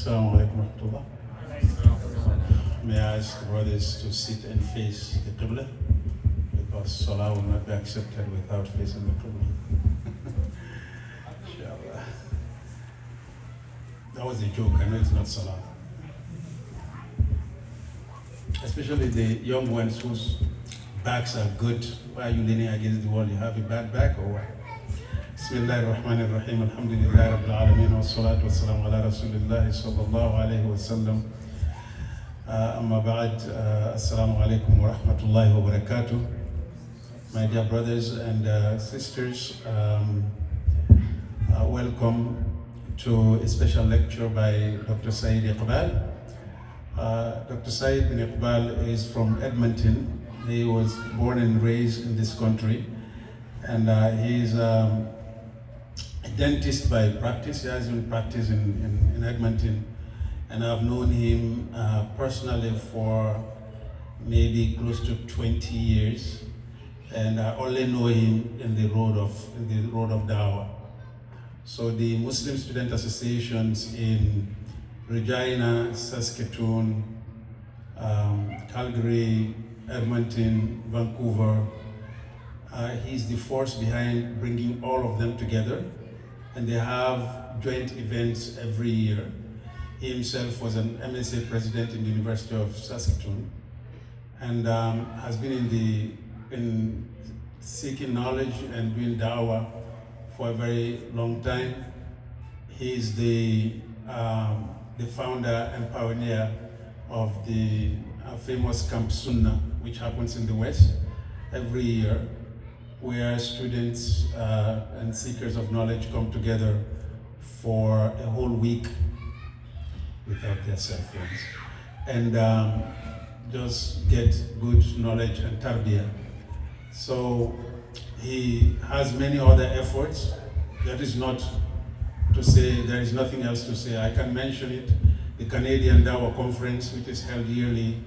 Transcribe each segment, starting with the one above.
Assalamu alaikum wa rahmatullah. May I ask the brothers to sit and face the Qibla, because Salah will not be accepted without facing the Qibla. Inshallah. That was a joke, I know it's not Salah. Especially the young ones whose backs are good. Why are you leaning against the wall? You have a bad back or what? Bismillahir Rahmanir Rahim. Alhamdulillahi Rabbil Alameen. Wa salatu wa salam ala Rasulillahi sallallahu alayhi wa sallam. Amma ba'd. Assalamu alaikum wa rahmatullahi wa barakatuh. My dear brothers and sisters, welcome to a special lecture by Dr. Syed Iqbal. Dr. Syed Ibn Iqbal is from Edmonton. He was born and raised in this country, and he's a dentist by practice. He has been practiced in Edmonton, and I've known him personally for maybe close to 20 years, and I only know him in the road of Dawah. So the Muslim Student Associations in Regina, Saskatoon, Calgary, Edmonton, Vancouver, he's the force behind bringing all of them together, and they have joint events every year. He himself was an MSA president in the University of Saskatoon, and has been in seeking knowledge and doing dawah for a very long time. He's the founder and pioneer of the famous Camp Sunnah, which happens in the West every year, where students and seekers of knowledge come together for a whole week without their cell phones, and just get good knowledge and tarbiyah. So he has many other efforts. That is not to say there is nothing else to say. I can mention it: the Canadian Dawah Conference, which is held yearly,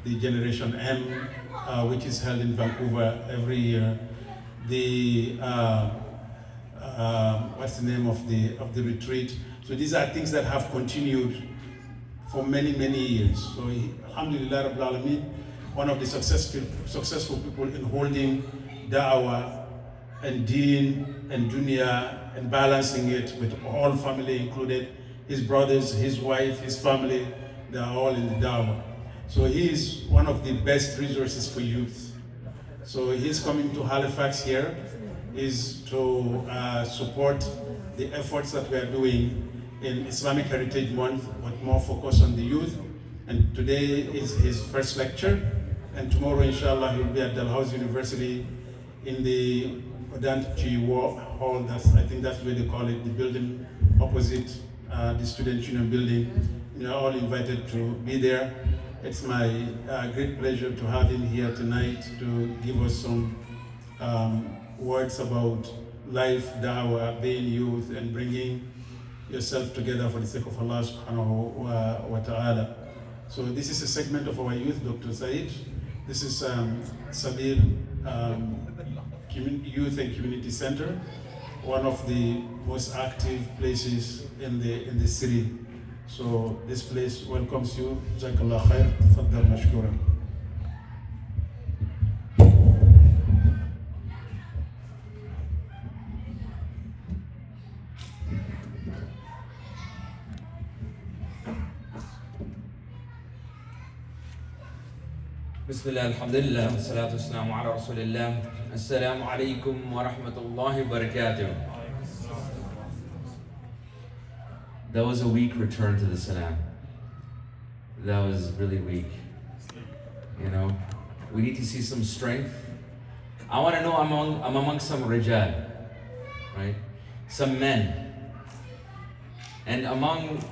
the Generation M, which is held in Vancouver every year, the what's the name of the retreat. So these are things that have continued for many years. So Alhamdulillah Rabbil Alameen, one of the successful people in holding da'wah and deen and dunya and balancing it with all family included. His brothers, his wife, his family, they are all in the da'wah. So he is one of the best resources for youth. So he's coming to Halifax here is to support the efforts that we are doing in Islamic Heritage Month, but more focus on the youth. And today is his first lecture, and tomorrow inshallah he will be at Dalhousie University in the Odanchi Hall. I think that's where they call it, the building opposite the Student Union building. You're all invited to be there. It's my great pleasure to have him here tonight to give us some words about life, da'wah, being youth, and bringing yourself together for the sake of Allah subhanahu wa ta'ala. So this is a segment of our youth, Dr. Syed. This is Sabeel Youth and Community Center, one of the most active places in the city. So this place welcomes you. Jazakallah khair. Tafaddal mashkura. Bismillah, alhamdulillah, wa salatu wassalamu ala rasulillah. Assalamu alaikum wa rahmatullahi wa barakatuh. That was a weak return to the salam. That was really weak. You know, we need to see some strength. I want to know I'm among some rijal, right? Some men. And among,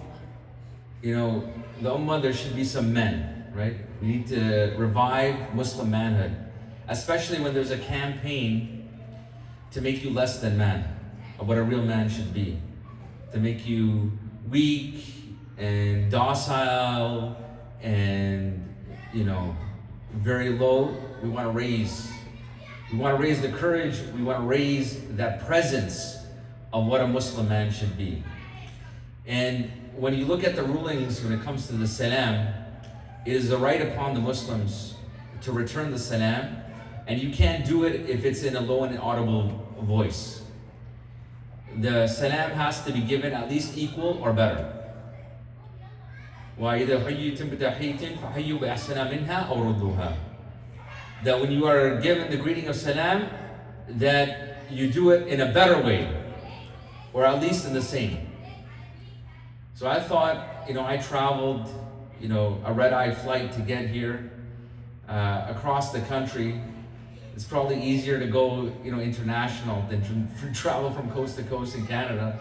the ummah, there should be some men, right? We need to revive Muslim manhood, especially when there's a campaign to make you less than man, of what a real man should be, to make you weak and docile and, very low. We want to raise the courage. We want to raise that presence of what a Muslim man should be. And when you look at the rulings when it comes to the salam, it is the right upon the Muslims to return the salam, and you can't do it if it's in a low and inaudible voice. The salam has to be given at least equal or better. وَإِذَا حُيِّيتُم بِتَحِيَّةٍ فَحَيُّوا بِأَحْسَنَ مِنْهَا أَوْ رُدُّوهَا. That when you are given the greeting of salam, that you do it in a better way, or at least in the same. So I thought, I traveled, a red-eye flight to get here across the country. It's probably easier to go, international than to travel from coast to coast in Canada.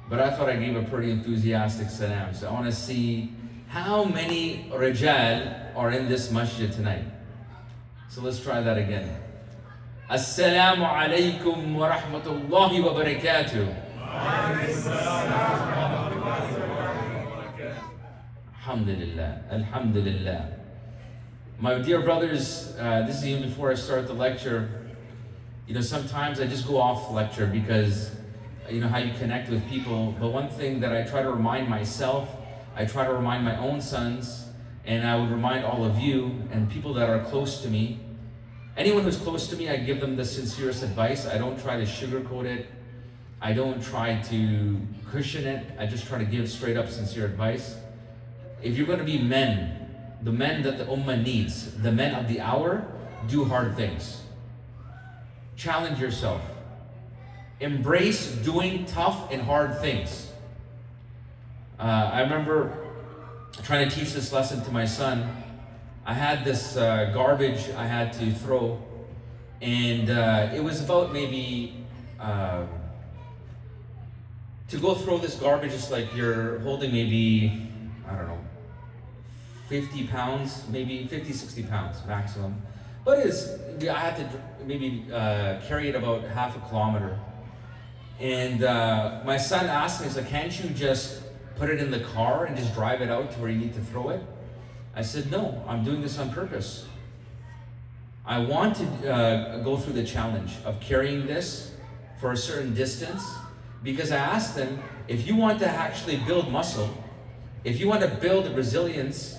But I thought I gave a pretty enthusiastic salam. So I want to see how many rijal are in this masjid tonight. So let's try that again. Assalamu alaikum wa rahmatullahi wa barakatuh. Alhamdulillah, alhamdulillah. My dear brothers, this is even before I start the lecture. Sometimes I just go off lecture because how you connect with people. But one thing that I try to remind myself, I try to remind my own sons, and I would remind all of you and people that are close to me. Anyone who's close to me, I give them the sincerest advice. I don't try to sugarcoat it. I don't try to cushion it. I just try to give straight up sincere advice. If you're going to be men, the men that the ummah needs, the men of the hour, do hard things. Challenge yourself. Embrace doing tough and hard things. I remember trying to teach this lesson to my son. I had this garbage I had to throw, and it was about maybe to go throw this garbage. It's like you're holding maybe, 50 pounds, maybe 50, 60 pounds maximum. But I had to maybe carry it about half a kilometer. And my son asked me, he's like, can't you just put it in the car and just drive it out to where you need to throw it? I said, no, I'm doing this on purpose. I want to go through the challenge of carrying this for a certain distance, because I asked them, if you want to actually build muscle, if you want to build resilience,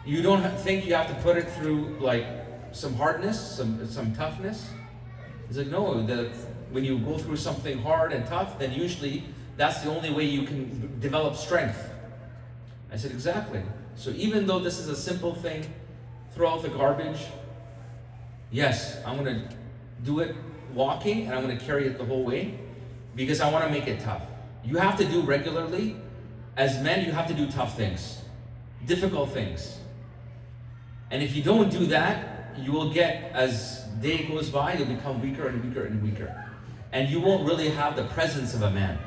you don't think you have to put it through like some hardness, some toughness? He's like, no, when you go through something hard and tough, then usually that's the only way you can develop strength. I said, exactly. So even though this is a simple thing, throw out the garbage, yes, I'm going to do it walking, and I'm going to carry it the whole way because I want to make it tough. You have to do regularly. As men, you have to do tough things, difficult things. And if you don't do that, you will get, as day goes by, you'll become weaker and weaker and weaker. And you won't really have the presence of a man.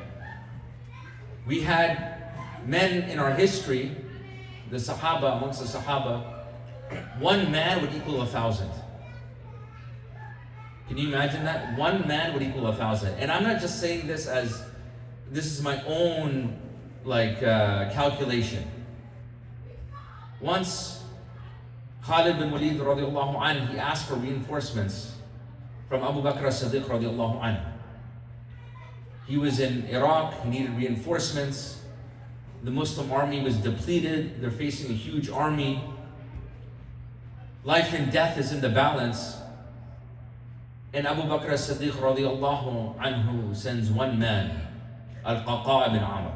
We had men in our history, the Sahaba, amongst the Sahaba, one man would equal 1,000. Can you imagine that? One man would equal 1,000. And I'm not just saying this as, this is my own calculation. Once, Khalid bin Walid radiallahu anh, he asked for reinforcements from Abu Bakr as-Siddiq radiallahu anh. He was in Iraq, he needed reinforcements. The Muslim army was depleted, they're facing a huge army. Life and death is in the balance. And Abu Bakr as-Siddiq radiallahu anhu sends one man, Al-Qaqa ibn Amr.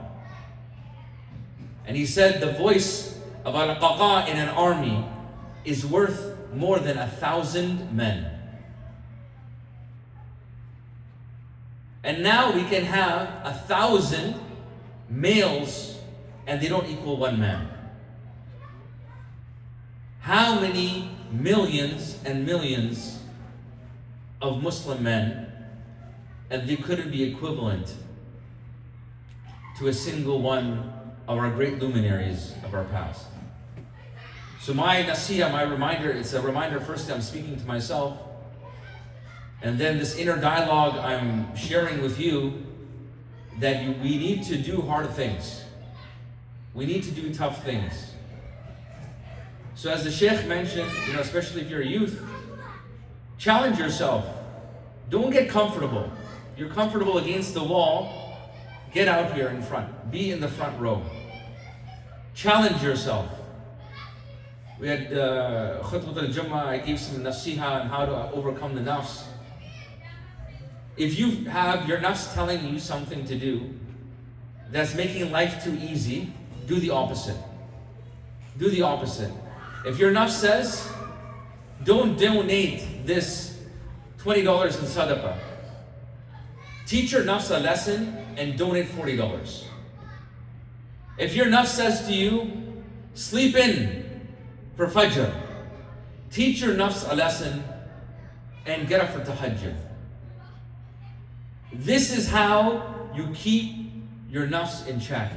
And he said the voice of Al-Qaqa in an army is worth more than 1,000 men. And now we can have 1,000 males and they don't equal one man. How many millions and millions of Muslim men, and they couldn't be equivalent to a single one of our great luminaries of our past. So my nasiyah, my reminder, it's a reminder first I'm speaking to myself, and then this inner dialogue I'm sharing with you, that we need to do hard things. We need to do tough things. So as the Sheikh mentioned, especially if you're a youth, challenge yourself. Don't get comfortable. You're comfortable against the wall. Get out here in front. Be in the front row. Challenge yourself. We had Khutbah al-Jummah. I gave some nasiha on how to overcome the nafs. If you have your nafs telling you something to do that's making life too easy, do the opposite. Do the opposite. If your nafs says, don't donate this $20 in sadaqah, teach your nafs a lesson and donate $40. If your nafs says to you, sleep in for fajr, teach your nafs a lesson and get up for tahajjud. This is how you keep your nafs in check.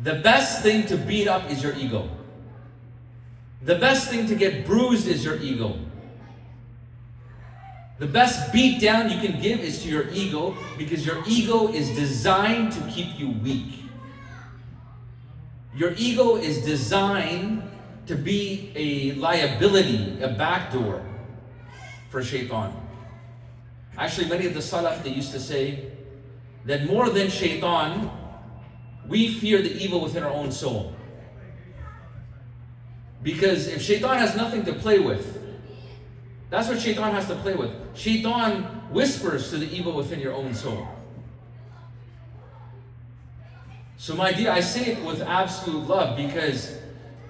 The best thing to beat up is your ego. The best thing to get bruised is your ego. The best beat down you can give is to your ego, because your ego is designed to keep you weak. Your ego is designed to be a liability, a backdoor for shaitan. Actually, many of the salaf, they used to say that more than shaitan, we fear the evil within our own soul. Because if shaitan has nothing to play with, that's what shaitan has to play with. Shaitan whispers to the evil within your own soul. So my dear, I say it with absolute love, because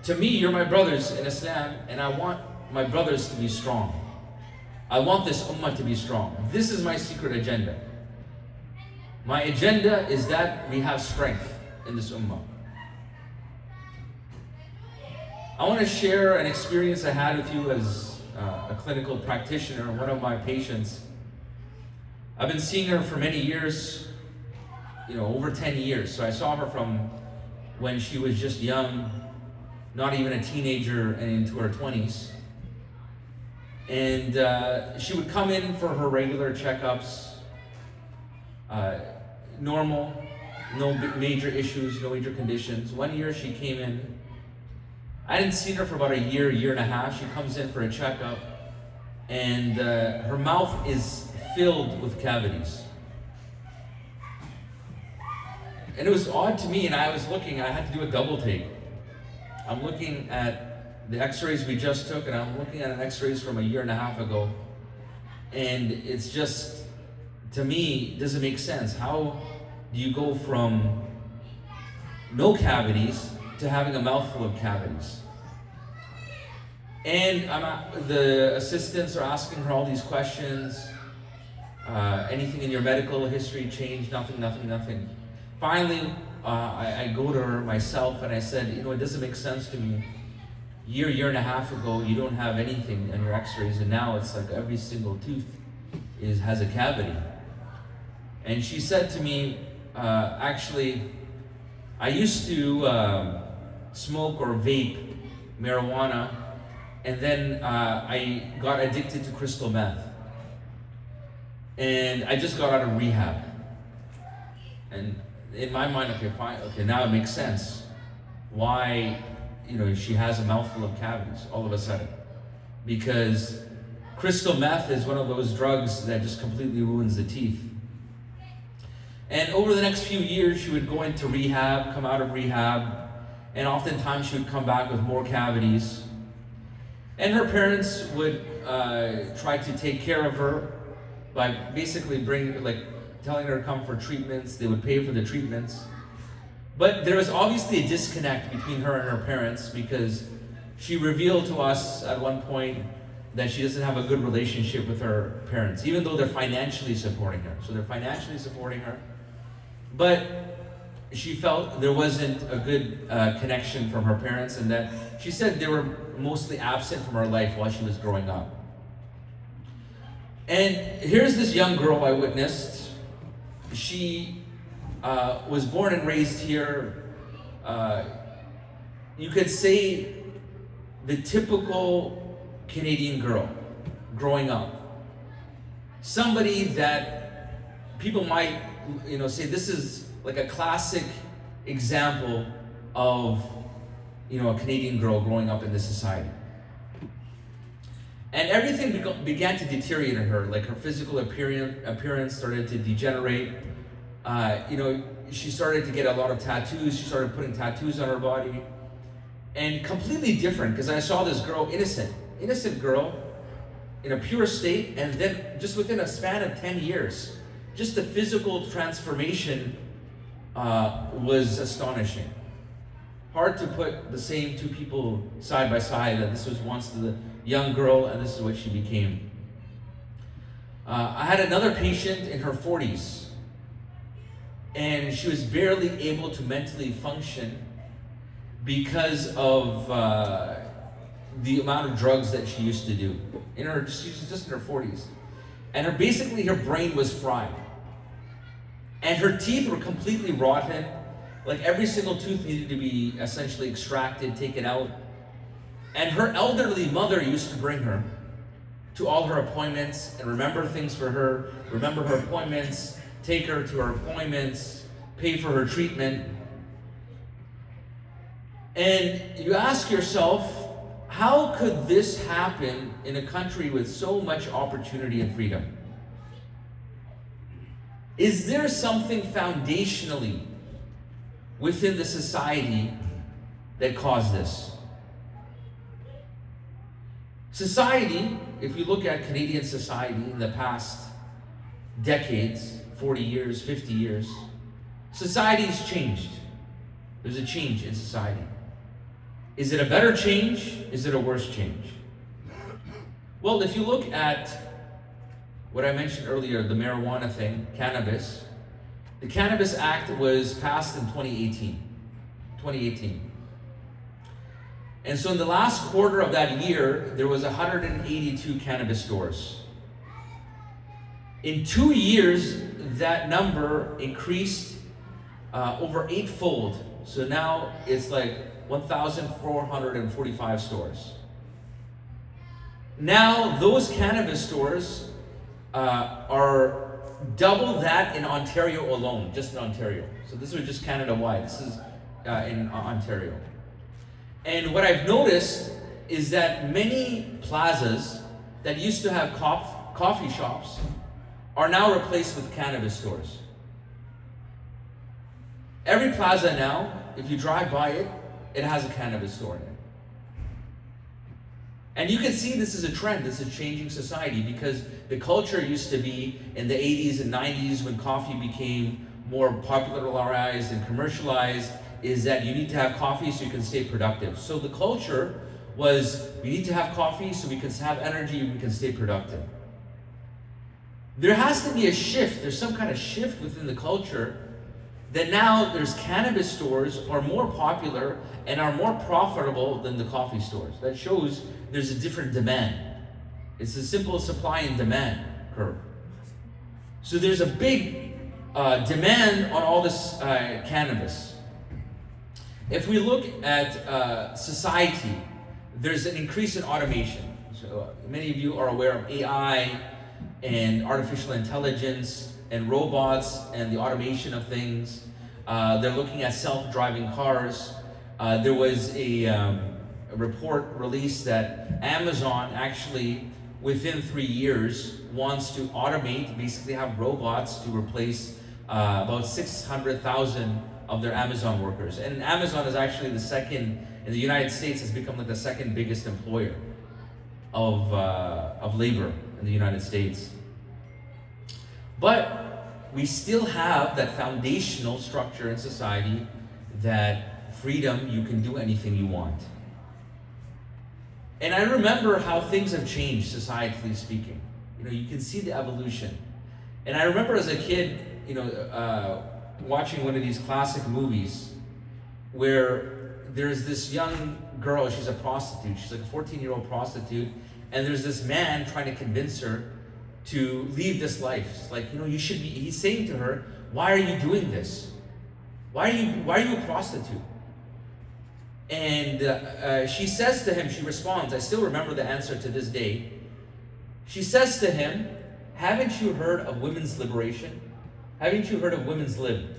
to me, you're my brothers in Islam, and I want my brothers to be strong. I want this ummah to be strong. This is my secret agenda. My agenda is that we have strength in this ummah. I want to share an experience I had with you as a clinical practitioner. One of my patients, I've been seeing her for many years, over 10 years. So I saw her from when she was just young, not even a teenager, and into her 20s. And she would come in for her regular checkups, normal, no major issues, no major conditions. One year she came in. I didn't see her for about a year and a half. She comes in for a checkup, and her mouth is filled with cavities. And it was odd to me, and I was looking, I had to do a double take. I'm looking at the x-rays we just took, and I'm looking at an x-rays from a year and a half ago. And it's just, to me, it doesn't make sense. How do you go from no cavities to having a mouthful of cavities? And the assistants are asking her all these questions. Anything in your medical history changed? Nothing. Finally, I go to her myself and I said, it doesn't make sense to me. Year and a half ago, you don't have anything in your x-rays, and now it's like every single tooth has a cavity. And she said to me, actually, I used to smoke or vape marijuana, and then I got addicted to crystal meth. And I just got out of rehab. And in my mind, okay, now it makes sense why she has a mouthful of cavities all of a sudden. Because crystal meth is one of those drugs that just completely ruins the teeth. And over the next few years, she would go into rehab, come out of rehab, and oftentimes she would come back with more cavities. And her parents would try to take care of her by basically telling her to come for treatments. They would pay for the treatments. But there was obviously a disconnect between her and her parents, because she revealed to us at one point that she doesn't have a good relationship with her parents, even though they're financially supporting her. So they're financially supporting her, but she felt there wasn't a good connection from her parents, and that she said they were mostly absent from her life while she was growing up. And here's this young girl I witnessed. She was born and raised here. You could say the typical Canadian girl growing up. Somebody that people might, say this is like a classic example of, a Canadian girl growing up in this society. And everything began to deteriorate in her, like her physical appearance started to degenerate. she started to get a lot of tattoos. She started putting tattoos on her body. And completely different, because I saw this girl, innocent girl, in a pure state, and then just within a span of 10 years, just the physical transformation was astonishing. Hard to put the same two people side by side, that this was once the young girl and this is what she became. I had another patient in her 40s, and she was barely able to mentally function because of the amount of drugs that she used to do. She was just in her 40s. And basically her brain was fried. And her teeth were completely rotten. Like every single tooth needed to be essentially extracted, taken out. And her elderly mother used to bring her to all her appointments and remember things for her, remember her appointments, take her to her appointments, pay for her treatment. And you ask yourself, how could this happen in a country with so much opportunity and freedom? Is there something foundationally within the society that caused this? Society, if you look at Canadian society in the past decades, 40 years, 50 years, society's changed. There's a change in society. Is it a better change? Is it a worse change? Well, if you look at what I mentioned earlier, the marijuana thing, cannabis, the Cannabis Act was passed in 2018. And so in the last quarter of that year, there was 182 cannabis stores. In 2 years, that number increased over 8-fold. So now it's like 1,445 stores. Now those cannabis stores are double that in Ontario alone, just in Ontario. So this was just Canada-wide. This is in Ontario. And what I've noticed is that many plazas that used to have coffee shops are now replaced with cannabis stores. Every plaza now, if you drive by it, it has a cannabis store in it. And you can see this is a trend, this is changing society, because the culture used to be in the 80s and 90s when coffee became more popularized and commercialized, is that you need to have coffee so you can stay productive. So the culture was, we need to have coffee so we can have energy and we can stay productive. There has to be a shift, there's some kind of shift within the culture, that now there's cannabis stores are more popular and are more profitable than the coffee stores. That shows there's a different demand. It's a simple supply and demand curve. So there's a big demand on all this cannabis. If we look at society, there's an increase in automation. So many of you are aware of AI and artificial intelligence and robots and the automation of things. They're looking at self-driving cars. There was a report released that Amazon actually, within 3 years, wants to automate, basically have robots to replace about 600,000 of their Amazon workers. And Amazon is actually the second, in the United States, has become like the second biggest employer of labor in the United States. But we still have that foundational structure in society that freedom, you can do anything you want. And I remember how things have changed, societally speaking. You can see the evolution. And I remember as a kid, watching one of these classic movies where there's this young girl, she's a prostitute, she's like a 14-year-old prostitute, and there's this man trying to convince her to leave this life. It's like, you should be, he's saying to her, why are you doing this? Why are you a prostitute? And she says to him, she responds, I still remember the answer to this day. She says to him, haven't you heard of women's liberation? Haven't you heard of women's lib?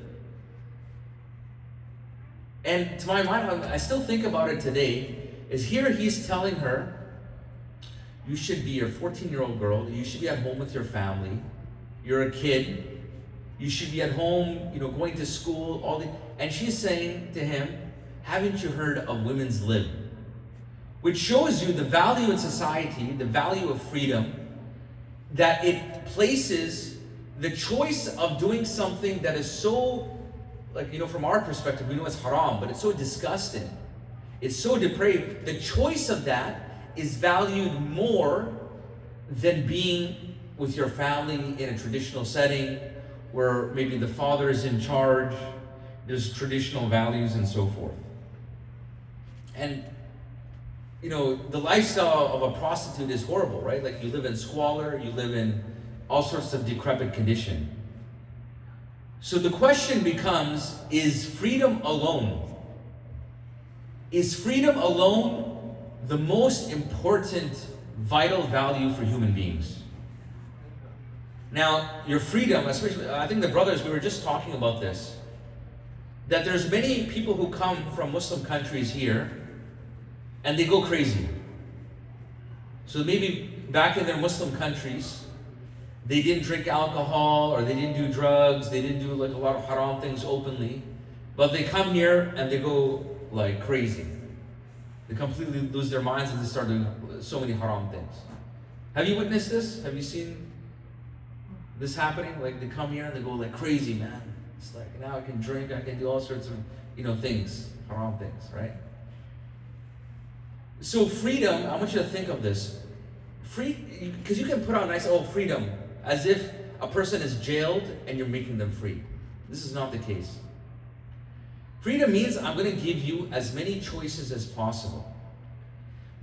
And to my mind, I still think about it today, is here he's telling her, you should be a 14-year-old girl, you should be at home with your family, you're a kid, You should be at home, going to school, and she's saying to him, haven't you heard of women's lib? Which shows you the value in society, the value of freedom, that it places the choice of doing something that is so, from our perspective, we know it's haram, but it's so disgusting. It's so depraved. The choice of that is valued more than being with your family in a traditional setting where maybe the father is in charge, there's traditional values and so forth. And the lifestyle of a prostitute is horrible, right? Like, you live in squalor, you live in all sorts of decrepit condition. So the question becomes, is freedom alone the most important vital value for human beings? Now, your freedom, especially, I think the brothers, we were just talking about this, that there's many people who come from Muslim countries here and they go crazy. So maybe back in their Muslim countries, they didn't drink alcohol, or they didn't do drugs, they didn't do a lot of haram things openly, but they come here and they go like crazy. They completely lose their minds and they start doing so many haram things. Have you witnessed this? Have you seen this happening? Like, they come here and they go like crazy, man. It's like, now I can drink, I can do all sorts of, things, haram things, right? So freedom, I want you to think of this. Because you can put on nice, freedom, as if a person is jailed and you're making them free. This is not the case. Freedom means I'm going to give you as many choices as possible.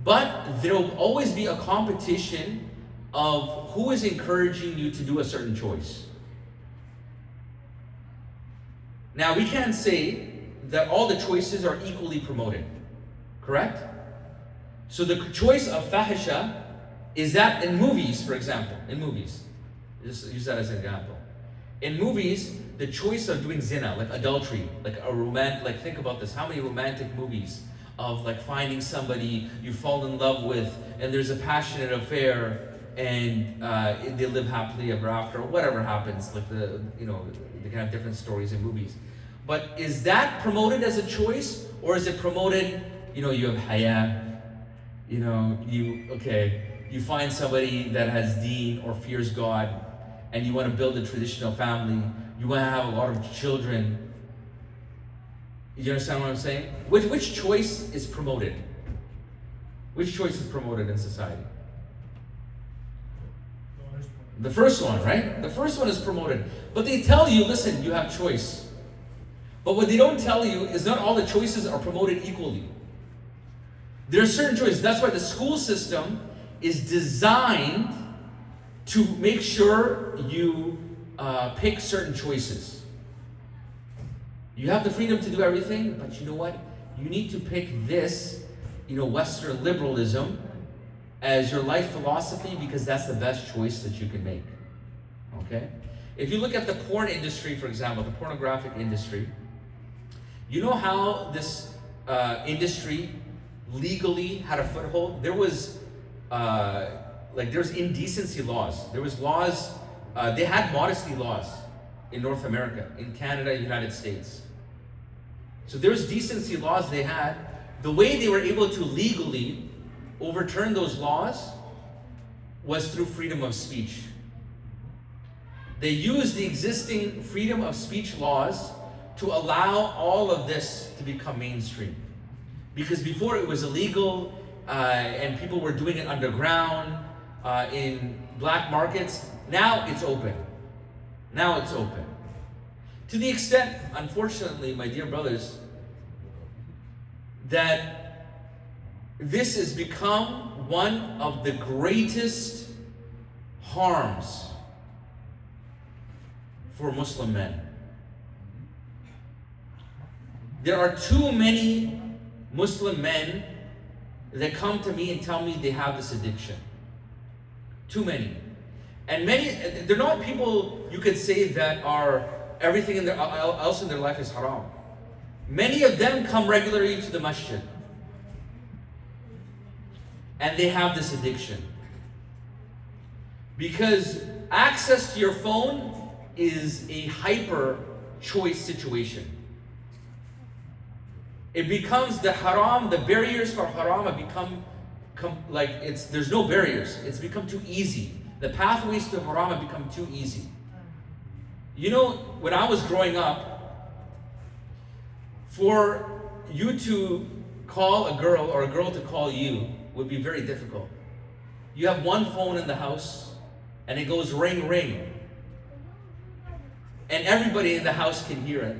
But there will always be a competition of who is encouraging you to do a certain choice. Now, we can't say that all the choices are equally promoted, correct? So the choice of fahisha is that in movies, for example, just use that as an example. In movies, the choice of doing zina, like adultery, think about this, how many romantic movies of like finding somebody you fall in love with and there's a passionate affair and they live happily ever after, or whatever happens, they can have different stories in movies. But is that promoted as a choice, or is it promoted, you have haya, you find somebody that has deen or fears God, and you want to build a traditional family, you want to have a lot of children. You understand what I'm saying? Which choice is promoted? Which choice is promoted in society? The first one, right? The first one is promoted. But they tell you, listen, you have choice. But what they don't tell you is not all the choices are promoted equally. There are certain choices. That's why the school system is designed to make sure you pick certain choices. You have the freedom to do everything, but you know what? You need to pick this, Western liberalism as your life philosophy, because that's the best choice that you can make. Okay? If you look at the porn industry, for example, the pornographic industry, you know how this industry legally had a foothold? There was there's indecency laws. There was laws, they had modesty laws in North America, in Canada, United States. So there's decency laws they had. The way they were able to legally overturn those laws was through freedom of speech. They used the existing freedom of speech laws to allow all of this to become mainstream. Because before it was illegal, and people were doing it underground, in black markets. Now it's open. Now it's open. To the extent, unfortunately, my dear brothers, that this has become one of the greatest harms for Muslim men. There are too many Muslim men that come to me and tell me they have this addiction. Too many. And many, they're not people you could say that are everything else in their life is haram. Many of them come regularly to the masjid. And they have this addiction. Because access to your phone is a hyper choice situation. It becomes the haram, the barriers for haram have become like there's no barriers. It's become too easy. The pathways to haram have become too easy. You know, when I was growing up, for you to call a girl or a girl to call you would be very difficult. You have one phone in the house and it goes ring, ring. And everybody in the house can hear it.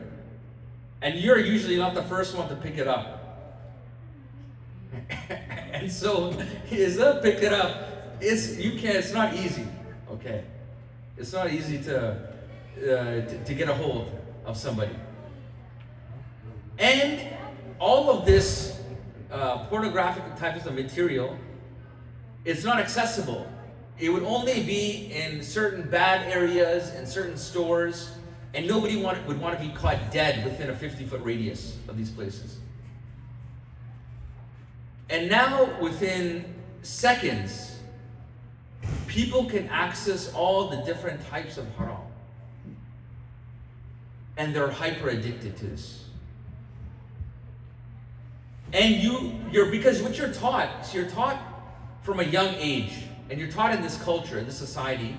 And you're usually not the first one to pick it up. And so, instead of pick it up, it's not easy, okay? It's not easy to get a hold of somebody. And all of this pornographic types of material, it's not accessible. It would only be in certain bad areas, in certain stores, and nobody would want to be caught dead within a 50-foot radius of these places. And now, within seconds, people can access all the different types of haram. And they're hyper addicted to this. And because what you're taught, so you're taught from a young age, and you're taught in this culture, in this society,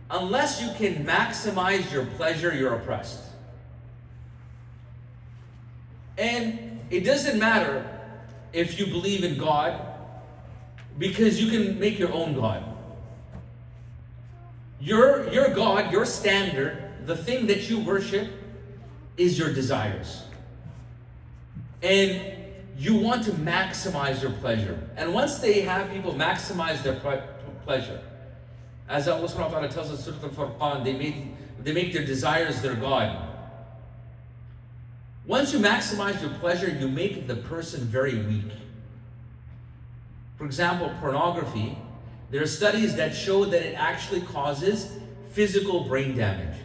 unless you can maximize your pleasure, you're oppressed. And it doesn't matter if you believe in God, because you can make your own God. Your God, your standard, the thing that you worship is your desires. And you want to maximize your pleasure. And once they have people maximize their pleasure, as Allah subhanahu wa ta'ala tells us in Surah Al-Furqan, they make their desires their God. Once you maximize your pleasure, you make the person very weak. For example, pornography, there are studies that show that it actually causes physical brain damage.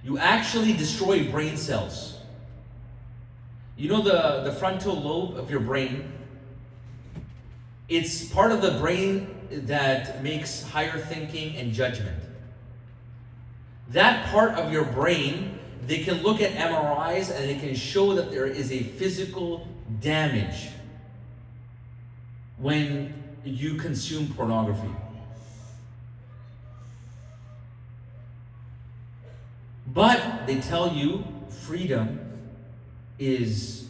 You actually destroy brain cells. You know the frontal lobe of your brain? It's part of the brain that makes higher thinking and judgment. That part of your brain, they can look at MRIs and they can show that there is a physical damage when you consume pornography. But they tell you freedom is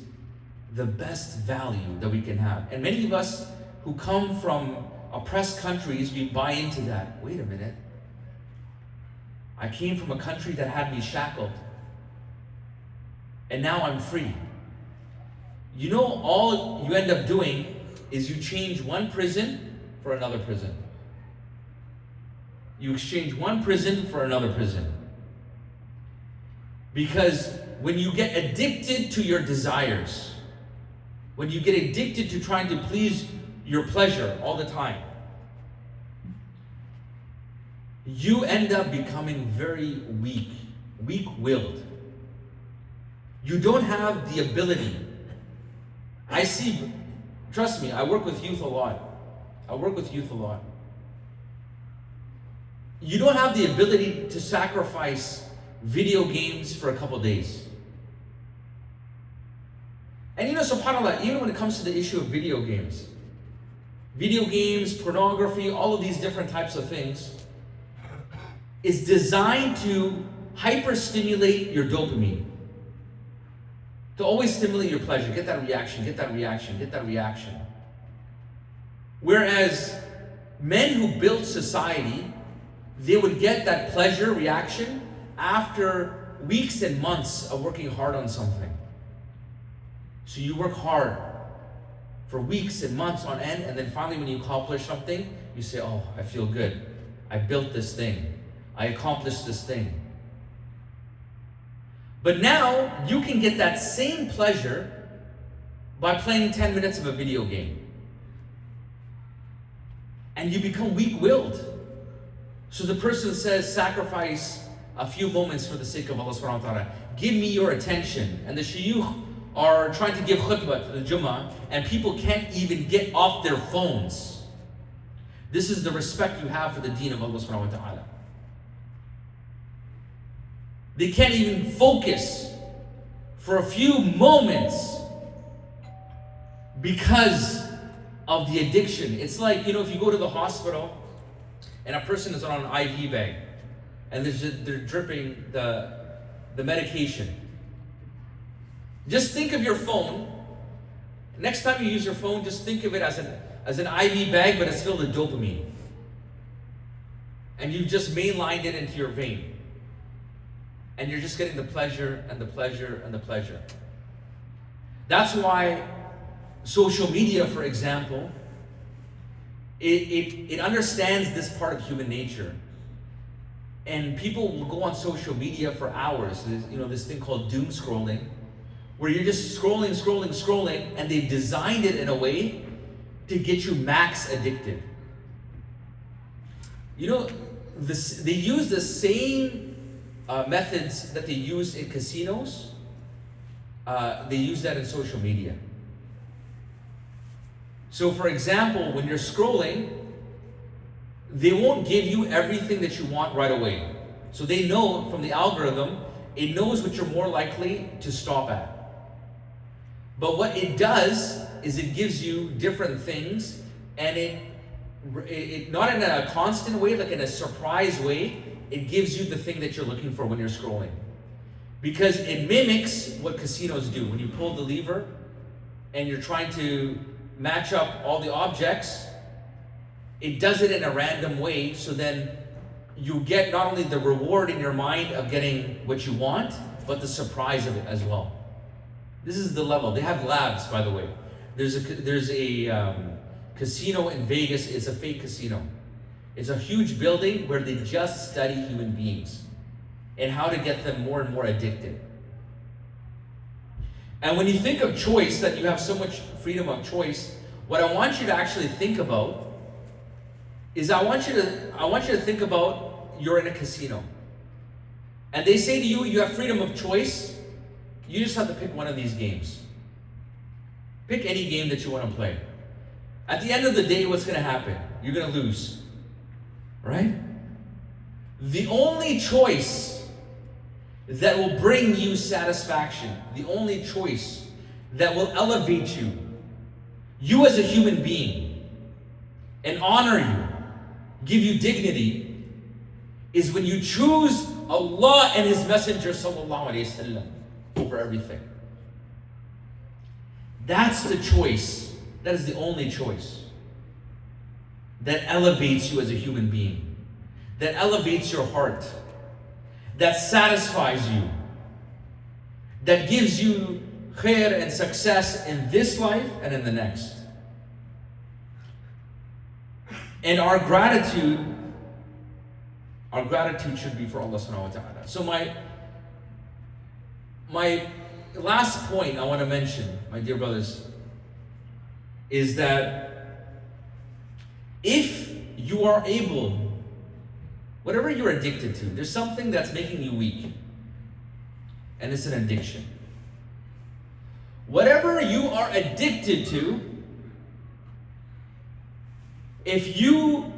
the best value that we can have. And many of us who come from oppressed countries, we buy into that. Wait a minute. I came from a country that had me shackled. And now I'm free. You know, all you end up doing is you change one prison for another prison. You exchange one prison for another prison. Because when you get addicted to your desires, when you get addicted to trying to please your pleasure all the time, you end up becoming very weak-willed. You don't have the ability. Trust me, I work with youth a lot. You don't have the ability to sacrifice video games for a couple days. And you know, subhanAllah, even when it comes to the issue of video games, pornography, all of these different types of things, is designed to hyper-stimulate your dopamine. To always stimulate your pleasure. Get that reaction. Whereas men who built society, they would get that pleasure reaction after weeks and months of working hard on something. So you work hard for weeks and months on end, and then finally when you accomplish something, you say, oh, I feel good. I built this thing. I accomplished this thing. But now you can get that same pleasure by playing 10 minutes of a video game. And you become weak-willed. So the person says, sacrifice a few moments for the sake of Allah subhanahu wa ta'ala. Give me your attention. And the shuyukh are trying to give khutbah to the Jummah, and people can't even get off their phones. This is the respect you have for the deen of Allah subhanahu wa ta'ala. They can't even focus for a few moments because of the addiction. It's like, if you go to the hospital and a person is on an IV bag and they're dripping the medication. Just think of your phone. Next time you use your phone, just think of it as an IV bag, but it's filled with dopamine. And you've just mainlined it into your vein. And you're just getting the pleasure and the pleasure and the pleasure. That's why social media, for example, it understands this part of human nature. And people will go on social media for hours. There's, this thing called doom scrolling, where you're just scrolling, and they've designed it in a way to get you max addicted. They use the same methods that they use in casinos. They use that in social media. So for example, when you're scrolling, they won't give you everything that you want right away. So they know from the algorithm, it knows what you're more likely to stop at. But what it does is it gives you different things, and it not in a constant way, like in a surprise way, it gives you the thing that you're looking for when you're scrolling. Because it mimics what casinos do. When you pull the lever and you're trying to match up all the objects, it does it in a random way, so then you get not only the reward in your mind of getting what you want, but the surprise of it as well. This is the level. They have labs, by the way. There's a casino in Vegas. It's a fake casino. It's a huge building where they just study human beings and how to get them more and more addicted. And when you think of choice, that you have so much freedom of choice, what I want you to actually think about is I want you to think about you're in a casino. And they say to you, you have freedom of choice. You just have to pick one of these games. Pick any game that you want to play. At the end of the day, what's going to happen? You're going to lose. Right? The only choice that will bring you satisfaction, the only choice that will elevate you as a human being, and honor you, give you dignity, is when you choose Allah and His Messenger sallallahu alaihi wasallam over everything. That's the choice. That is the only choice that elevates you as a human being, that elevates your heart, that satisfies you, that gives you khair and success in this life and in the next. And our gratitude should be for Allah subhanahu wa ta'ala. So my last point I want to mention, my dear brothers, is that if you are able, whatever you're addicted to, there's something that's making you weak, and it's an addiction. Whatever you are addicted to, if you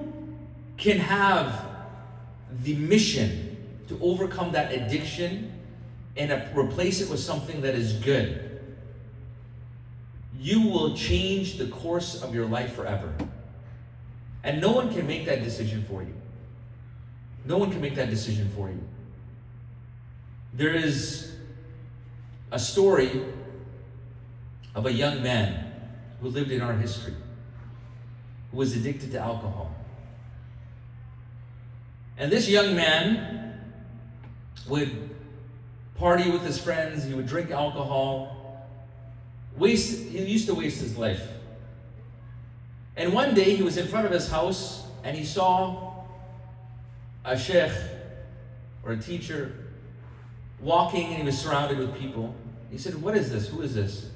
can have the mission to overcome that addiction and replace it with something that is good, you will change the course of your life forever. And no one can make that decision for you. No one can make that decision for you. There is a story of a young man who lived in our history, who was addicted to alcohol. And this young man would party with his friends, he would drink alcohol, he used to waste his life. And one day he was in front of his house and he saw a sheikh or a teacher walking, and he was surrounded with people. He said, "What is this? Who is this?"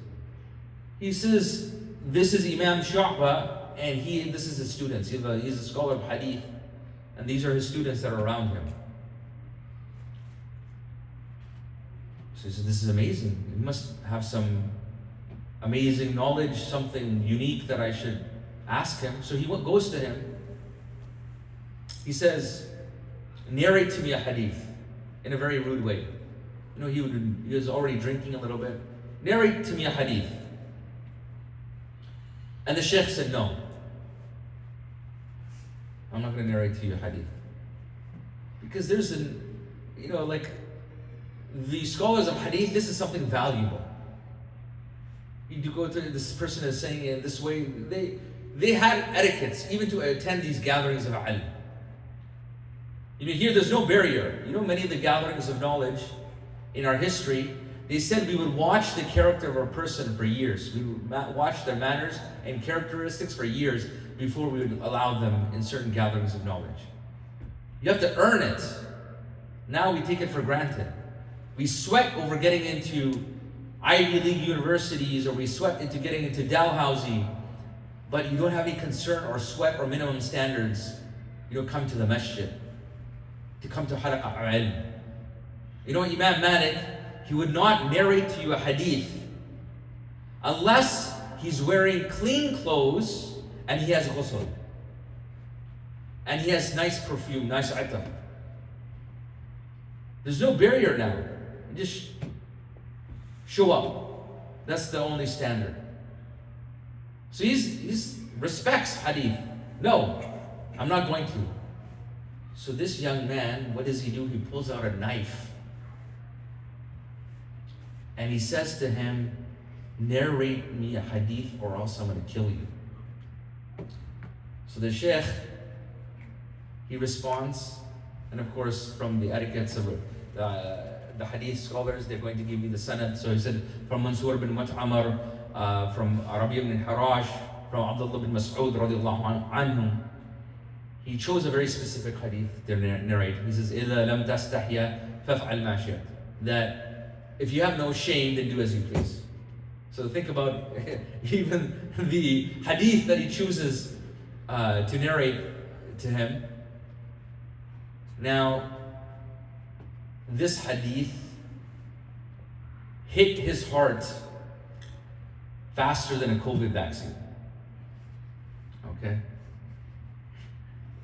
He says, "This is Imam Shu'bah, and this is his students. He's a scholar of hadith, and these are his students that are around him." So he said, "This is amazing. He must have some amazing knowledge, something unique that I should ask him." So he goes to him. He says, "Narrate to me a hadith. in a very rude way. He was already drinking a little bit. Narrate to me a hadith. And the Sheikh said, no, I'm not going to narrate to you a hadith. Because there's the scholars of hadith, this is something valuable. You go to this person is saying it this way, they had etiquettes even to attend these gatherings of ilm. Here there's no barrier. Many of the gatherings of knowledge in our history, they said we would watch the character of a person for years. We would watch their manners and characteristics for years before we would allow them in certain gatherings of knowledge. You have to earn it. Now we take it for granted. We sweat over getting into Ivy League universities, or we sweat into getting into Dalhousie, but you don't have any concern or sweat or minimum standards. You don't come to the masjid, to come to halaqah ilm. Imam Malik, he would not narrate to you a hadith unless he's wearing clean clothes and he has ghusl. And he has nice perfume, nice itam. There's no barrier now. You just show up. That's the only standard. So he's respects hadith. No, I'm not going to. So this young man, what does he do? He pulls out a knife. And he says to him, narrate me a hadith or else I'm going to kill you. So the Sheikh, he responds, and of course from the etiquettes of the hadith scholars, they're going to give you the sanad. So he said, from Mansur bin Mut'amar, from Rabi' ibn Harash, from Abdullah bin Mas'ud radiallahu anhu. He chose a very specific hadith to narrate. He says, إِذَا لَمْ تَسْتَحْيَا فَافْعَلْ مَا شِئْتَ. That if you have no shame, then do as you please. So think about even the hadith that he chooses to narrate to him. Now, this hadith hit his heart faster than a COVID vaccine. Okay?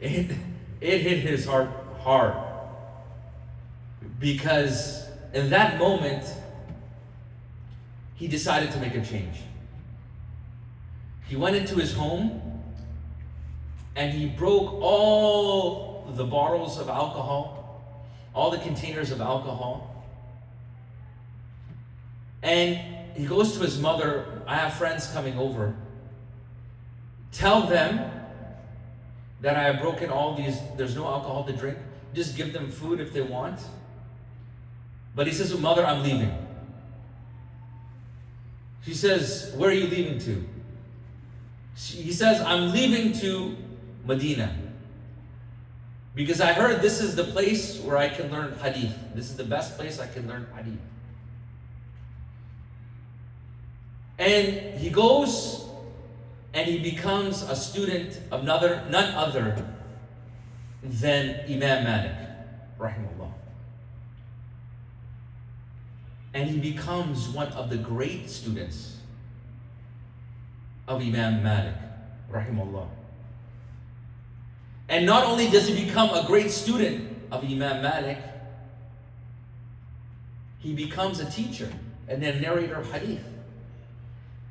It hit his heart hard. Because in that moment, he decided to make a change. He went into his home and he broke all the bottles of alcohol, all the containers of alcohol. And he goes to his mother, I have friends coming over. Tell them that I have broken all these, there's no alcohol to drink. Just give them food if they want. But he says, mother, I'm leaving. She says, where are you leaving to? He says, I'm leaving to Medina. Because I heard this is the place where I can learn hadith. This is the best place I can learn hadith. And he goes and he becomes a student of none other than Imam Malik, rahimahullah. And he becomes one of the great students of Imam Malik, rahimahullah. And not only does he become a great student of Imam Malik, he becomes a teacher and a narrator of hadith.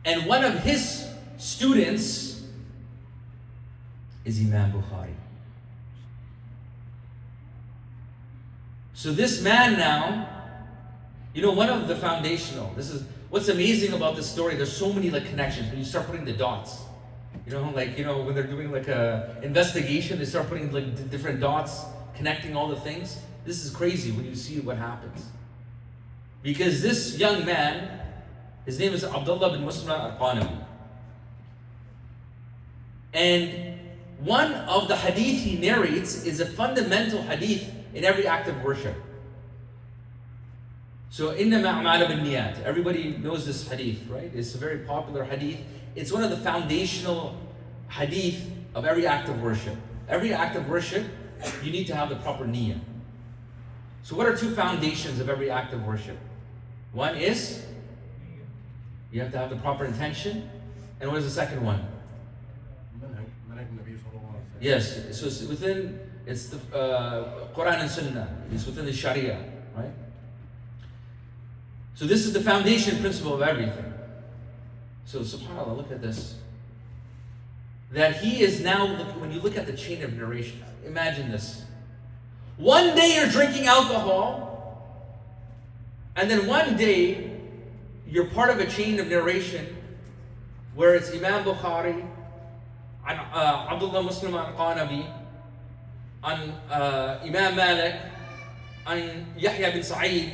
And one of his students is Imam Bukhari. So this man now, one of the foundational, this is what's amazing about this story, there's so many connections when you start putting the dots. When they're doing a investigation, they start putting different dots, connecting all the things. This is crazy when you see what happens. Because this young man, his name is Abdullah bin Muslim al-Qanabi. And one of the hadith he narrates is a fundamental hadith in every act of worship. So, إِنَّمَا أَعْمَالُ بِالنِّيَّاتِ. Everybody knows this hadith, right? It's a very popular hadith. It's one of the foundational hadith of every act of worship. Every act of worship, you need to have the proper niyyah. So what are two foundations of every act of worship? One is, you have to have the proper intention. And what is the second one? Yes, so it's the Quran and Sunnah. It's within the Sharia. right? So this is the foundation principle of everything. So subhanAllah, look at this. That he is now, when you look at the chain of narration, imagine this. One day you're drinking alcohol, and then one day you're part of a chain of narration where it's Imam Bukhari, عن عبد الله مسلم القانبي, عن Imam Malik, عن يحيى بن سعيد,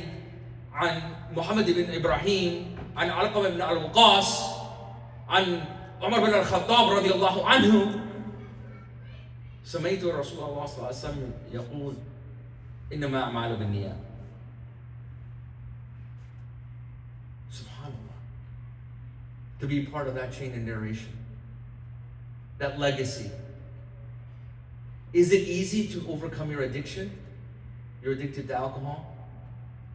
عن محمد بن إبراهيم, عن علقمة بن الوقاص, عن عمر بن الخطاب رضي الله عنه. سمعت رسول الله صلى الله عليه وسلم يقول إنما أعمال بالنيات. Subhanallah. To be part of that chain of narration, that legacy. Is it easy to overcome your addiction? You're addicted to alcohol?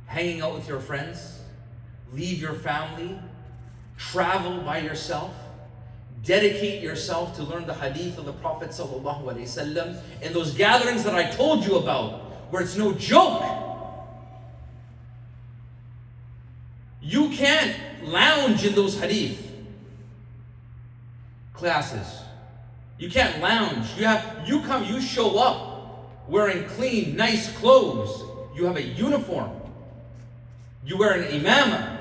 Hanging out with your friends? Leave your family? Travel by yourself? Dedicate yourself to learn the hadith of the Prophet ﷺ in those gatherings that I told you about, where it's no joke. You can't lounge in those hadith classes. You can't lounge. You show up wearing clean, nice clothes. You have a uniform. You wear an imamah.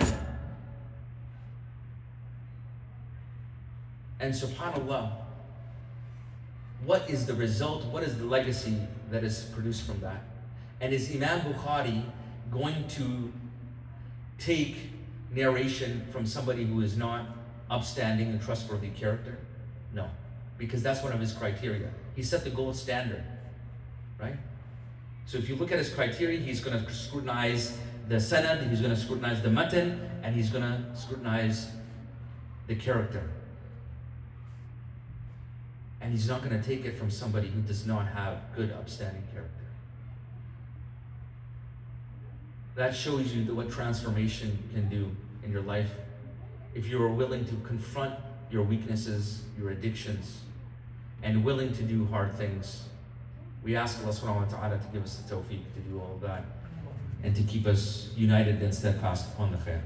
And subhanAllah, what is the result? What is the legacy that is produced from that? And is Imam Bukhari going to take narration from somebody who is not upstanding and trustworthy character? No, because that's one of his criteria. He set the gold standard, right? So if you look at his criteria, he's going to scrutinize the sanad, he's going to scrutinize the matan, and he's going to scrutinize the character. And he's not going to take it from somebody who does not have good upstanding character. That shows you what transformation can do in your life if you are willing to confront your weaknesses, your addictions, and willing to do hard things. We ask Allah subhanahu wa ta'ala to give us the tawfiq to do all of that and to keep us united and steadfast upon the khair.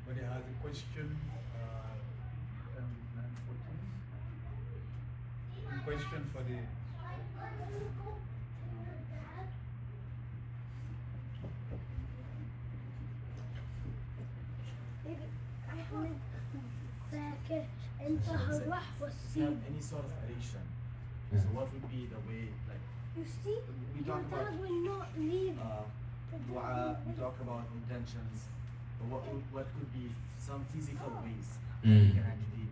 But he has a question, question for the فاكر انتهى الوحش والسين. Any sort of addiction. So what would be the way, like, You see, we your talk about dad will not leave. dua, we talk about intentions, but what could be some physical ways Mm. we can actually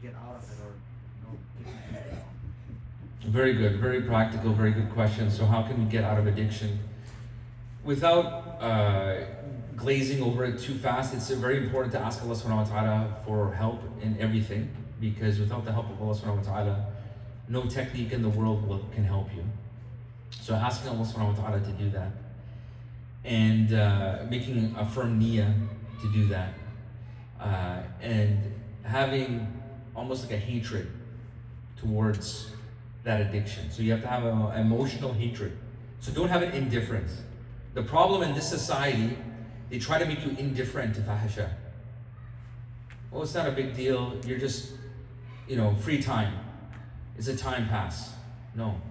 get out of it, or get it out? Very good, very practical, very good question. So how can we get out of addiction? Without glazing over it too fast, it's very important to ask Allah subhanahu wa ta'ala for help in everything, because without the help of Allah subhanahu wa ta'ala, no technique in the world can help you. So asking Allah subhanahu wa ta'ala to do that, and making a firm niyyah to do that, and having almost like a hatred towards that addiction. So you have to have an emotional hatred. So don't have an indifference. The problem in this society, they try to make you indifferent to fahisha. Well, it's not a big deal. You're just, free time. It's a time pass. No.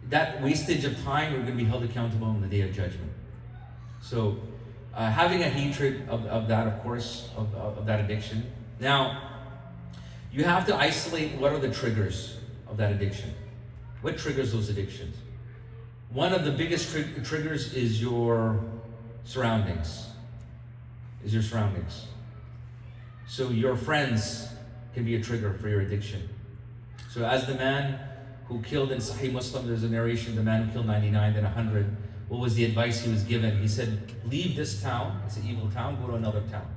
That wastage of time, we're going to be held accountable on the Day of Judgment. So having a hatred of that, of course, of that addiction. Now, you have to isolate what are the triggers of that addiction. What triggers those addictions? One of the biggest triggers is your surroundings. So your friends can be a trigger for your addiction. So as the man who killed in Sahih Muslim, there's a narration, the man who killed 99, then 100, what was the advice he was given? He said, leave this town, it's an evil town, go to another town.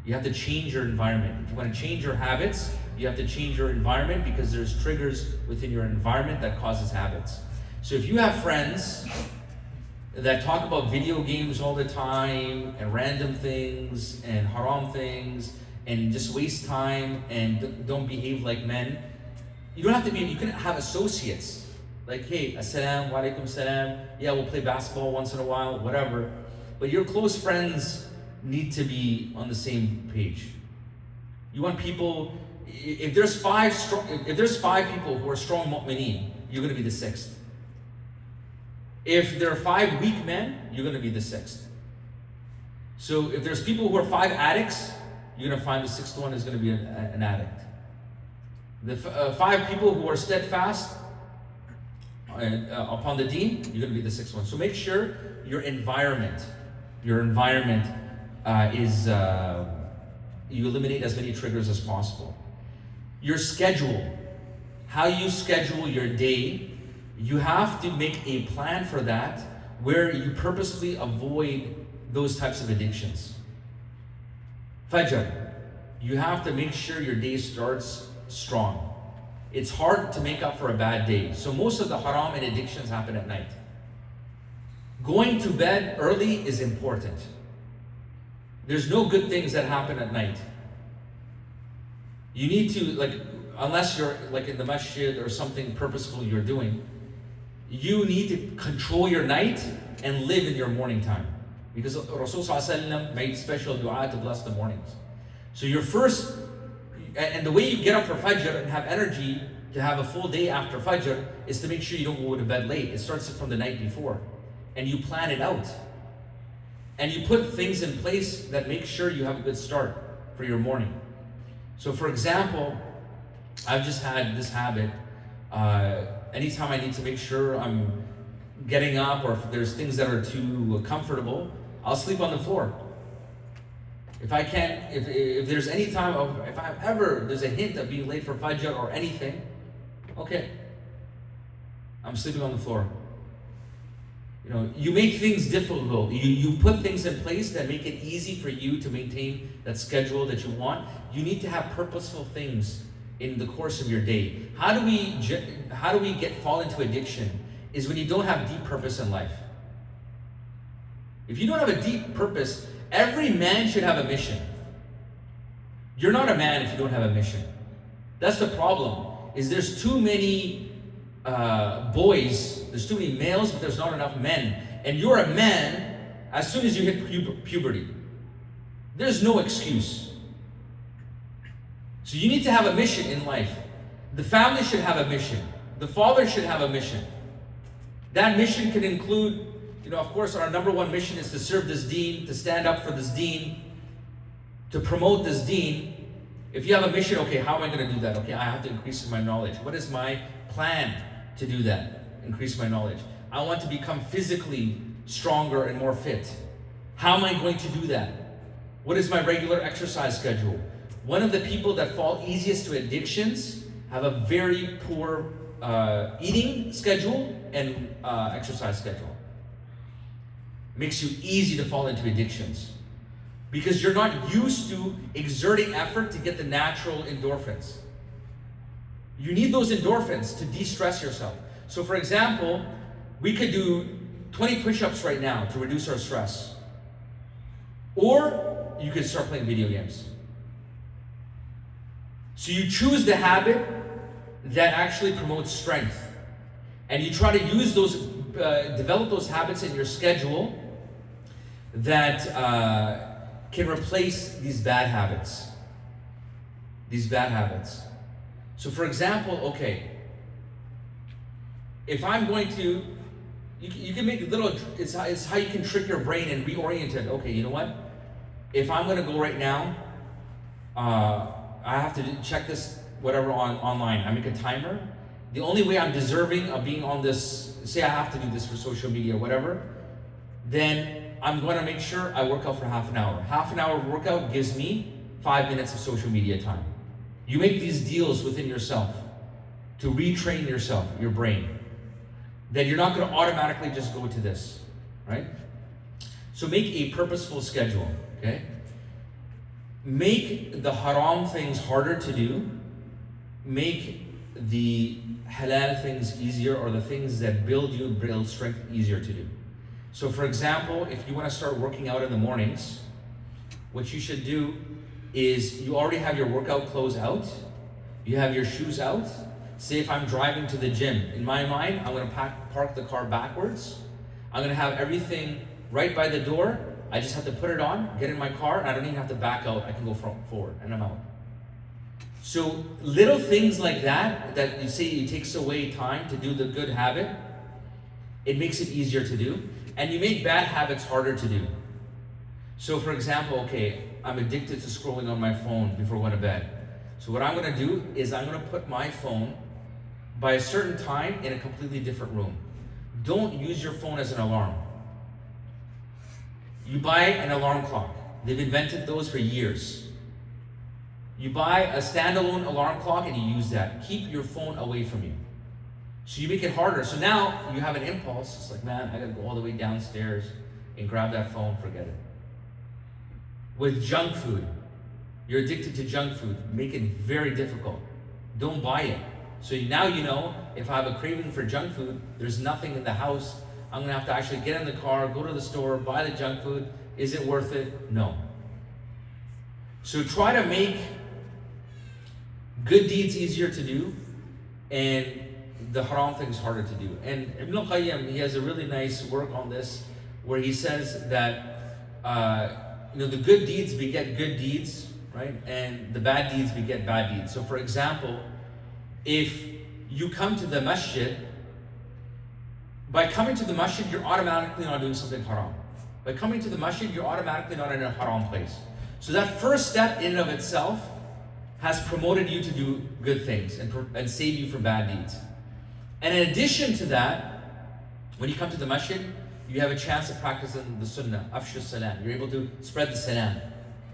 You have to change your environment. If you want to change your habits, you have to change your environment, because there's triggers within your environment that causes habits. So if you have friends that talk about video games all the time, and random things, and haram things, and just waste time, and don't behave like men, You don't have to be, you can have associates. Like, hey, assalam, wa alaikum salam. Yeah, we'll play basketball once in a while, whatever. But your close friends need to be on the same page. You want people, if there's five people who are strong mu'mineen, you're going to be the sixth. If there are 5 weak men, you're going to be the sixth. So if there's people who are 5 addicts, you're going to find the sixth one is going to be an addict. The 5 people who are steadfast upon the deen, you're going to be the sixth one. So make sure your environment is, you eliminate as many triggers as possible. Your schedule, how you schedule your day, you have to make a plan for that where you purposefully avoid those types of addictions. Fajr, you have to make sure your day starts strong. It's hard to make up for a bad day. So most of the haram and addictions happen at night. Going to bed early is important. There's no good things that happen at night. You need to, like, unless you're like in the masjid or something purposeful you're doing, you need to control your night and live in your morning time. Because Rasul ﷺ made special dua to bless the mornings. So your first, and the way you get up for Fajr and have energy to have a full day after Fajr is to make sure you don't go to bed late. It starts from the night before. And you plan it out. And you put things in place that make sure you have a good start for your morning. So for example, I've just had this habit, anytime I need to make sure I'm getting up or if there's things that are too comfortable, I'll sleep on the floor. If I can't, if there's any time of, if I'm ever, there's a hint of being late for Fajr or anything, okay, I'm sleeping on the floor. You know, you make things difficult. You put things in place that make it easy for you to maintain that schedule that you want. You need to have purposeful things in the course of your day. How do we fall into addiction? Is when you don't have deep purpose in life. If you don't have a deep purpose, every man should have a mission. You're not a man if you don't have a mission. That's the problem. Is there's too many boys, there's too many males, but there's not enough men. And you're a man as soon as you hit puberty. There's no excuse. So you need to have a mission in life. The family should have a mission. The father should have a mission. That mission can include, you know, of course, our number one mission is to serve this deen, to stand up for this deen, to promote this deen. If you have a mission, okay, how am I going to do that? Okay, I have to increase my knowledge. What is my plan to do that? Increase my knowledge. I want to become physically stronger and more fit. How am I going to do that? What is my regular exercise schedule? One of the people that fall easiest to addictions have a very poor eating schedule and exercise schedule. Makes you easy to fall into addictions because you're not used to exerting effort to get the natural endorphins. You need those endorphins to de-stress yourself. So for example, we could do 20 push-ups right now to reduce our stress. Or you could start playing video games. So you choose the habit that actually promotes strength. And you try to use those, develop those habits in your schedule that can replace these bad habits. These bad habits. So for example, okay, if I'm going to, you can make little, it's how you can trick your brain and reorient it. Okay, you know what? If I'm going to go right now, I have to check this whatever online. I make a timer. The only way I'm deserving of being on this, say I have to do this for social media or whatever, then I'm going to make sure I work out for half an hour. Half an hour workout gives me 5 minutes of social media time. You make these deals within yourself to retrain yourself, your brain, that you're not going to automatically just go to this, right? So make a purposeful schedule, okay? Make the haram things harder to do. Make the halal things easier, or the things that build strength easier to do. So for example, if you want to start working out in the mornings, what you should do is you already have your workout clothes out, you have your shoes out, Say if I'm driving to the gym, in my mind, I'm gonna park the car backwards. I'm gonna have everything right by the door. I just have to put it on, get in my car, and I don't even have to back out. I can go forward, and I'm out. So little things like that, that you say it takes away time to do the good habit, it makes it easier to do. And you make bad habits harder to do. So for example, okay, I'm addicted to scrolling on my phone before going to bed. So what I'm gonna do is I'm gonna put my phone by a certain time in a completely different room. Don't use your phone as an alarm. You buy an alarm clock. They've invented those for years. You buy a standalone alarm clock and you use that. Keep your phone away from you. So you make it harder. So now you have an impulse. It's like, man, I gotta go all the way downstairs and grab that phone, forget it. With junk food, you're addicted to junk food. Make it very difficult. Don't buy it. So now you know, if I have a craving for junk food, there's nothing in the house. I'm gonna have to actually get in the car, go to the store, buy the junk food. Is it worth it? No. So try to make good deeds easier to do and the haram things harder to do. And Ibn Qayyim, he has a really nice work on this where he says that the good deeds beget good deeds, right? And the bad deeds beget bad deeds. So for example, if you come to the masjid, by coming to the masjid, you're automatically not doing something haram. By coming to the masjid, you're automatically not in a haram place. So that first step in and of itself has promoted you to do good things and save you from bad deeds. And in addition to that, when you come to the masjid, you have a chance of practicing the sunnah, afshu salam. You're able to spread the salam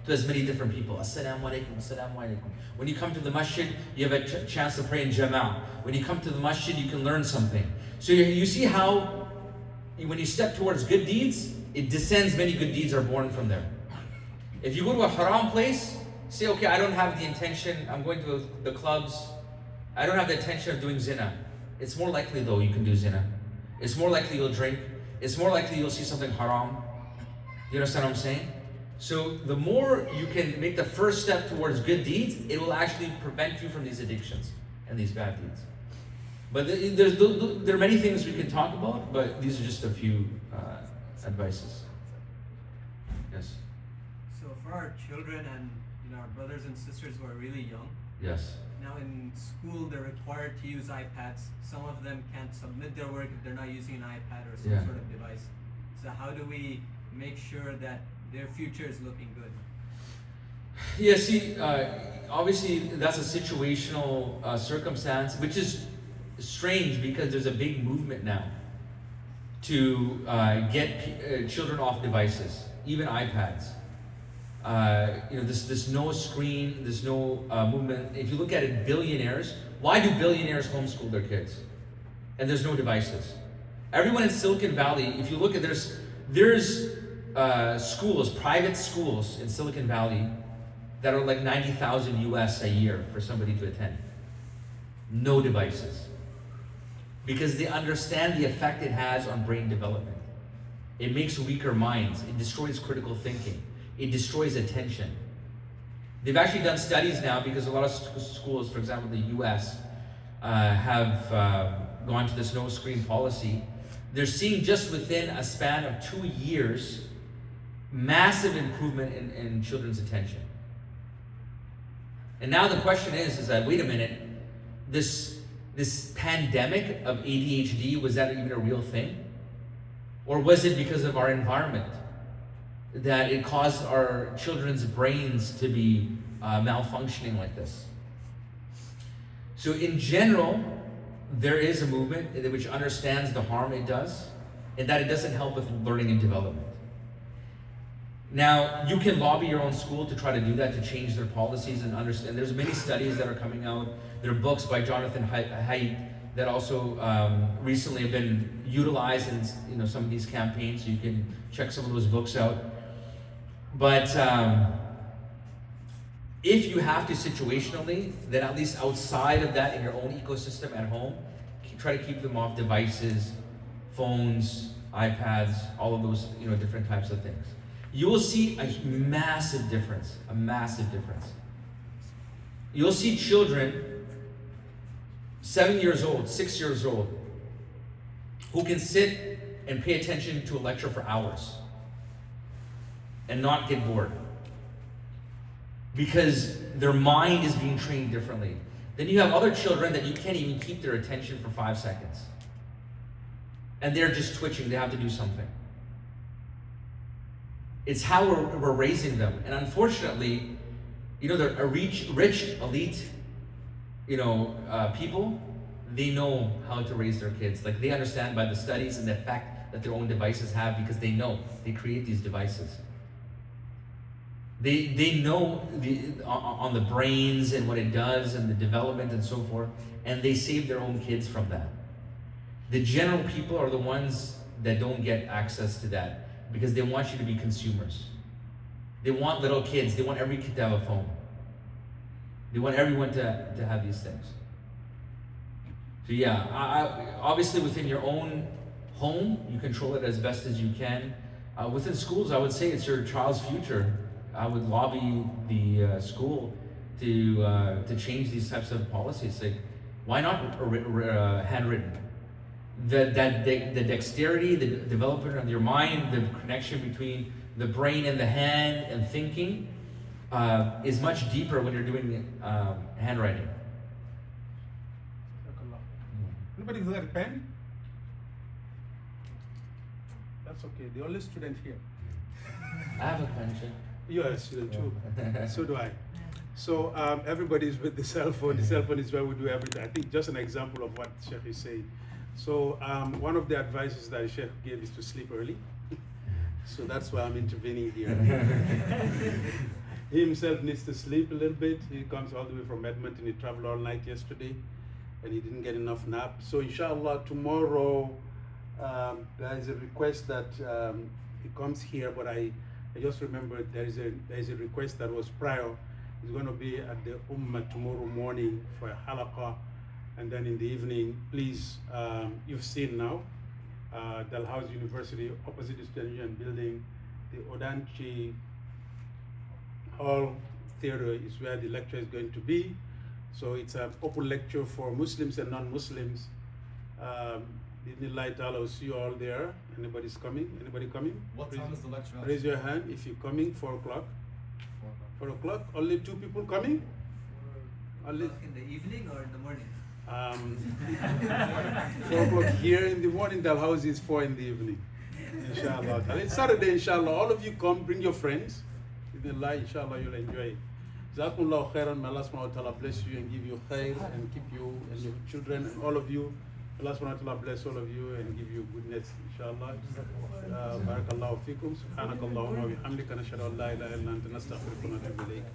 to as many different people. Assalamu alaikum, assalamu alaikum. When you come to the masjid, you have a chance to pray in jama'ah. When you come to the masjid, you can learn something. So you see how when you step towards good deeds, it descends, many good deeds are born from there. If you go to a haram place, say, okay, I don't have the intention, I'm going to the clubs, I don't have the intention of doing zina. It's more likely though you can do zina. It's more likely you'll drink. It's more likely you'll see something haram. You understand what I'm saying? So the more you can make the first step towards good deeds, it will actually prevent you from these addictions and these bad deeds. But there are many things we can talk about, but these are just a few advices. Yes. So for our children and our brothers and sisters who are really young, Yes. now in school they're required to use iPads. Some of them can't submit their work if they're not using an iPad or some Yeah. sort of device. So how do we make sure that their future is looking good? Yeah, see, obviously that's a situational circumstance, which is strange because there's a big movement now to get children off devices, even iPads. This no screen, this no movement. If you look at it, billionaires, why do billionaires homeschool their kids? And there's no devices. Everyone in Silicon Valley, if you look at, there's schools, private schools in Silicon Valley that are like 90,000 US a year for somebody to attend. No devices. Because they understand the effect it has on brain development. It makes weaker minds. It destroys critical thinking. It destroys attention. They've actually done studies now because a lot of schools, for example, the US, have gone to this no screen policy. They're seeing just within a span of 2 years, massive improvement in children's attention. And now the question is that, wait a minute, this pandemic of ADHD, was that even a real thing? Or was it because of our environment that it caused our children's brains to be malfunctioning like this? So in general, there is a movement which understands the harm it does and that it doesn't help with learning and development. Now, you can lobby your own school to try to do that, to change their policies and understand. There's many studies that are coming out. There are books by Jonathan Haidt that also recently have been utilized in some of these campaigns, so you can check some of those books out. But if you have to situationally, then at least outside of that, in your own ecosystem at home, try to keep them off devices, phones, iPads, all of those different types of things. You will see a massive difference, You'll see children 7 years old, 6 years old, who can sit and pay attention to a lecture for hours and not get bored because their mind is being trained differently. Then you have other children that you can't even keep their attention for 5 seconds. And they're just twitching, they have to do something. It's how we're raising them. And unfortunately, the rich, elite, people, they know how to raise their kids. Like, they understand by the studies and the fact that their own devices have, because they know, they create these devices. They know on the brains and what it does and the development and so forth, and they save their own kids from that. The general people are the ones that don't get access to that because they want you to be consumers. They want little kids, they want every kid to have a phone. They want everyone to have these things. So yeah, obviously within your own home, you control it as best as you can. Within schools, I would say it's your child's future. I would lobby the school to change these types of policies. Like, why not handwritten? The dexterity, the development of your mind, the connection between the brain and the hand and thinking is much deeper when you're doing handwriting. Anybody who got a pen? That's okay. The only student here. I have a pension. You are a student too. So do I. So everybody's with the cell phone. The cell phone is where we do everything. I think just an example of what Sheikh is saying. So one of the advices that Sheikh gave is to sleep early. So that's why I'm intervening here. He himself needs to sleep a little bit. He comes all the way from Edmonton. He traveled all night yesterday, and he didn't get enough nap. So inshallah, tomorrow there is a request that he comes here, but I just remembered there is a request that was prior. It's going to be at the Ummah tomorrow morning for a halaqah, and then in the evening, please, you've seen now, Dalhousie University, opposite the Student Union building, the Odanchi Hall Theater is where the lecture is going to be. So it's an open lecture for Muslims and non-Muslims. Bismillah ta'ala, will see you all there. Anybody's coming? Anybody coming? What time is the lecture? Raise your hand if you're coming. 4 o'clock. 4 o'clock. Only 2 people coming? Only In the evening or in the morning? 4 o'clock here in the morning. Dalhousie is 4 in the evening. Inshallah. It's Saturday, inshallah. All of you come, bring your friends. Bismillah, inshallah, you'll enjoy it. Jazakumullahu khairan. May Allah subhanahu wa ta'ala bless you and give you khair and keep you and your children and all of you. Allah subhanahu wa ta'ala bless all of you and give you goodness, inshallah. Barakallahu fikum. Subhanakallahumma wa bihamdika nashhadu an la ilaha illa anta nastaghfiruka wa natubu ilayk.